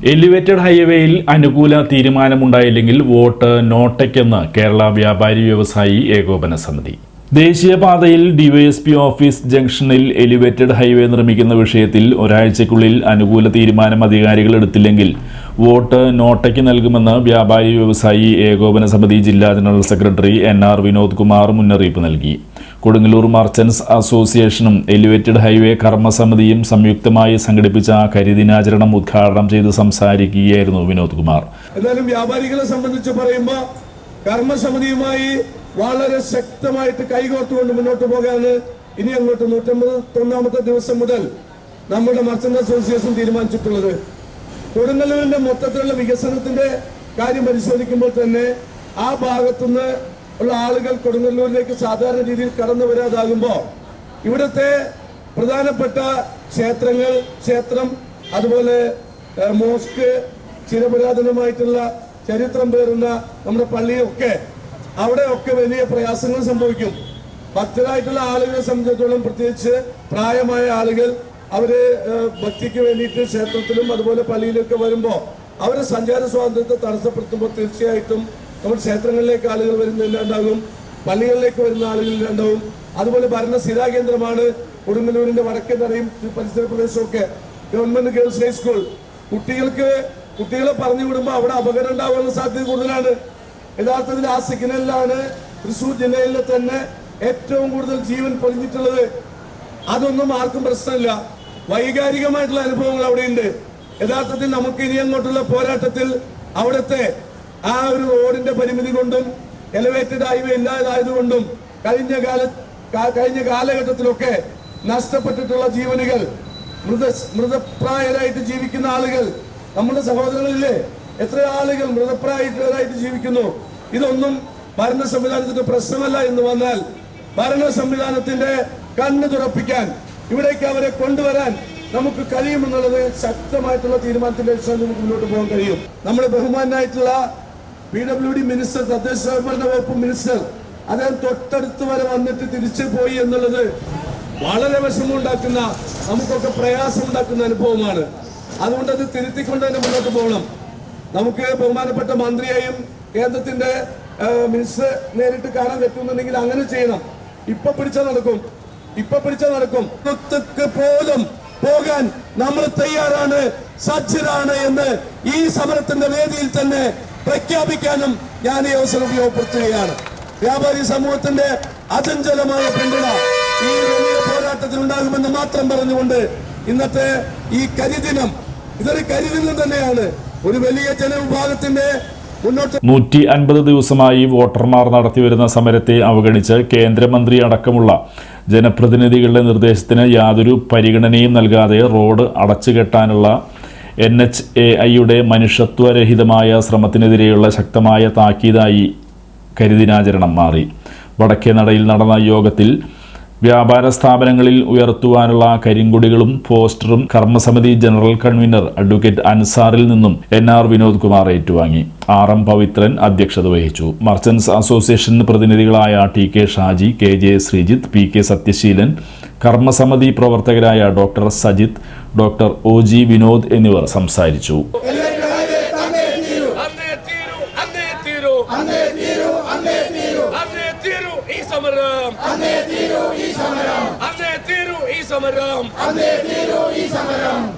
Elevated ഹൈവേയിൽ അനുകൂല തീരുമാനമുണ്ടായില്ലെങ്കിൽ vote നോട്ടയ്ക്കെന്ന് Kerala വ്യാപാരി വ്യവസായി ഏകോപന സമിതി. ദേശീയപാതയിൽ ഡിവൈഎസ്പി ഓഫീസ് ജംഗ്ഷനിൽ എലിവേറ്റഡ് ഹൈവേ നിർമ്മിക്കുന്ന വിഷയത്തിൽ ഒരാഴ്ചയ്ക്കുള്ളിൽ അനുകൂല തീരുമാനം അധികാരികൾ എടുത്തില്ലെങ്കിൽ വോട്ട് നോട്ടയ്ക്ക് നൽകുമെന്ന് വ്യാപാരി വ്യവസായി ഏകോപന സമിതി ജില്ലാ general secretary NR Vinod Kumar മുന്നറിയിപ്പ് നൽകി. കൊടുങ്ങല്ലൂർ മർച്ചന്റ്സ് അസോസിയേഷനും എലിവേറ്റഡ് ഹൈവേ കർമ്മസമിതിയും സംയുക്തമായി സംഘടിപ്പിച്ച കരിദിനാചരണം ഉദ്ഘാടനം ചെയ്ത് സംസാരിക്കുകയായിരുന്നു വിനോദ് കുമാർ. എന്നാലും വ്യാപാരികളെ സംബന്ധിച്ച് പറയുമ്പോൾ കർമ്മസമിതിയുമായി വളരെ ശക്തമായിട്ട് കൈകോർത്തുകൊണ്ട് മുന്നോട്ട് പോകാന് ഇനി അങ്ങോട്ട് 151ാമത്തെ ദിവസം മുതൽ നമ്മുടെ മർച്ചന്റ് അസോസിയേഷൻ തീരുമാനിച്ചിട്ടുള്ളത്. കൊടുങ്ങല്ലൂരിന്റെ മൊത്തത്തിലുള്ള വികസനത്തിന്റെ കാര്യം പരിശോധിക്കുമ്പോൾ തന്നെ ആ ഭാഗത്തുനിന്ന് ഉള്ള ആളുകൾ കൊടുങ്ങല്ലൂരിലേക്ക് സാധാരണ രീതിയിൽ കടന്നു വരാതാകുമ്പോൾ ഇവിടുത്തെ പ്രധാനപ്പെട്ട ക്ഷേത്രം, അതുപോലെ മോസ്ക്, ചിരപുരാതനമായിട്ടുള്ള ചരിത്രം പേറുന്ന നമ്മുടെ പള്ളിയൊക്കെ അവിടെയൊക്കെ വലിയ പ്രയാസങ്ങൾ സംഭവിക്കും. ഭക്തരായിട്ടുള്ള ആളുകളെ സംബന്ധിച്ചിടത്തോളം, പ്രത്യേകിച്ച് പ്രായമായ ആളുകൾ, അവര് ഭക്തിക്ക് വേണ്ടിയിട്ട് ക്ഷേത്രത്തിലും അതുപോലെ പള്ളിയിലൊക്കെ വരുമ്പോൾ അവരുടെ സഞ്ചാര സ്വാതന്ത്ര്യത്തെ തടസ്സപ്പെടുത്തുമ്പോൾ തീർച്ചയായിട്ടും നമ്മൾ ക്ഷേത്രങ്ങളിലേക്ക് ആളുകൾ വരുന്നില്ലാണ്ടാകും, പള്ളികളിലേക്ക് വരുന്ന ആളുകളില്ലാണ്ടാവും. അതുപോലെ ഭരണ സ്ഥിരാകേന്ദ്രമാണ് കൊടുങ്ങല്ലൂരിന്റെ വടക്കേ തറയും പരിസര പ്രദേശമൊക്കെ. ഗവൺമെന്റ് ഗേൾസ് ഹൈസ്കൂൾ, കുട്ടികളെ പറഞ്ഞു വിടുമ്പോൾ അവിടെ അപകടം ഉണ്ടാവാനുള്ള സാധ്യത കൂടുതലാണ്. യഥാർത്ഥത്തിൽ ആ സിഗ്നലിലാണ് തൃശ്ശൂർ ജില്ലയിലെ തന്നെ ഏറ്റവും കൂടുതൽ ജീവൻ പൊലിഞ്ഞിട്ടുള്ളത്. അതൊന്നും ആർക്കും പ്രശ്നമില്ല. വൈകാരികമായിട്ടുള്ള അനുഭവങ്ങൾ അവിടെയുണ്ട്. യഥാർത്ഥത്തിൽ നമുക്ക് ഇനി അങ്ങോട്ടുള്ള പോരാട്ടത്തിൽ അവിടുത്തെ ആ ഒരു റോഡിന്റെ പരിമിതി കൊണ്ടും എലിവേറ്റഡ് ഹൈവേ ഇല്ലാതായതുകൊണ്ടും കഴിഞ്ഞ കാലഘട്ടത്തിലൊക്കെ നഷ്ടപ്പെട്ടിട്ടുള്ള ജീവനുകൾ, മൃതപ്രായരായിട്ട് ജീവിക്കുന്ന ആളുകൾ, നമ്മുടെ സഹോദരങ്ങളില്ലേ, എത്ര ആളുകൾ മൃതപ്രായരായിട്ട് ജീവിക്കുന്നു. ഇതൊന്നും ഭരണ സംവിധാനത്തിന്റെ പ്രശ്നമല്ല എന്ന് വന്നാൽ ഭരണ സംവിധാനത്തിന്റെ കണ്ണ് തുറപ്പിക്കാൻ ഇവിടേക്ക് അവരെ കൊണ്ടുവരാൻ നമുക്ക് കഴിയുമെന്നുള്ളത് ശക്തമായിട്ടുള്ള തീരുമാനത്തിന്റെ അടിസ്ഥാനത്തിൽ നമുക്ക് മുന്നോട്ട് പോകാൻ കഴിയും. നമ്മുടെ ബഹുമാനായിട്ടുള്ള PWD മിനിസ്റ്റർ, തദ്ദേശ സ്വയംഭരണ വകുപ്പ് മിനിസ്റ്റർ, അദ്ദേഹം തൊട്ടടുത്ത് വരെ വന്നിട്ട് തിരിച്ചു പോയി എന്നുള്ളത് വളരെ വിഷമമുണ്ടാക്കുന്ന, നമുക്കൊക്കെ പ്രയാസമുണ്ടാക്കുന്ന അനുഭവമാണ്. അതുകൊണ്ട് അത് തിരുത്തിക്കൊണ്ട് തന്നെ മുന്നോട്ട് പോകണം. നമുക്ക് ബഹുമാനപ്പെട്ട മന്ത്രിയെയും കേന്ദ്രത്തിന്റെ മിനിസ്റ്റർ നേരിട്ട് കാണാൻ പറ്റുന്നുണ്ടെങ്കിൽ അങ്ങനെ ചെയ്യണം. ഇപ്പൊ പിടിച്ചാൽ നടക്കും. പോലും പോകാൻ നമ്മൾ തയ്യാറാണ്, സജ്ജരാണ് എന്ന് ഈ സമരത്തിന്റെ വേദിയിൽ തന്നെ പ്രഖ്യാപിക്കാനും ഞാൻ ഈ അവസരം ഉപയോഗപ്പെടുത്തുകയാണ്. വ്യാപാരി സമൂഹത്തിന്റെ അചഞ്ചലമായ പിന്തുണ ഈ വലിയ പോരാട്ടത്തിൽ ഉണ്ടാകുമെന്ന് മാത്രം പറഞ്ഞുകൊണ്ട് ഇന്നത്തെ ഈ കരിദിനം, ഇതൊരു കരിദിനം തന്നെയാണ്. ഒരു വലിയ ജനവിഭാഗത്തിന്റെ 150 ദിവസമായി വോട്ടർമാർ നടത്തിവരുന്ന സമരത്തെ അവഗണിച്ച് കേന്ദ്രമന്ത്രി അടക്കമുള്ള ജനപ്രതിനിധികളുടെ നിർദ്ദേശത്തിന് യാതൊരു പരിഗണനയും നൽകാതെ റോഡ് അടച്ചുകെട്ടാനുള്ള NHAIയുടെ മനുഷ്യത്വരഹിതമായ ശ്രമത്തിനെതിരെയുള്ള ശക്തമായ താക്കീതായി കരിദിനാചരണം മാറി. വടക്കേ നടയിൽ നടന്ന യോഗത്തിൽ വ്യാപാര സ്ഥാപനങ്ങളിൽ ഉയർത്തുവാനുള്ള കരിങ്കൊടികളും പോസ്റ്ററും കർമ്മസമിതി ജനറൽ കൺവീനർ അഡ്വക്കേറ്റ് അൻസാറിൽ നിന്നും NR വിനോദ് കുമാർ ഏറ്റുവാങ്ങി. RM പവിത്രൻ അധ്യക്ഷത വഹിച്ചു. മർച്ചന്റ്സ് അസോസിയേഷൻ പ്രതിനിധികളായ TK Shaji, KJ Sreejith, PK Sathyaseelan, കർമ്മസമിതി പ്രവർത്തകരായ doctor Sajith, doctor OG Vinod എന്നിവർ സംസാരിച്ചു. സമരം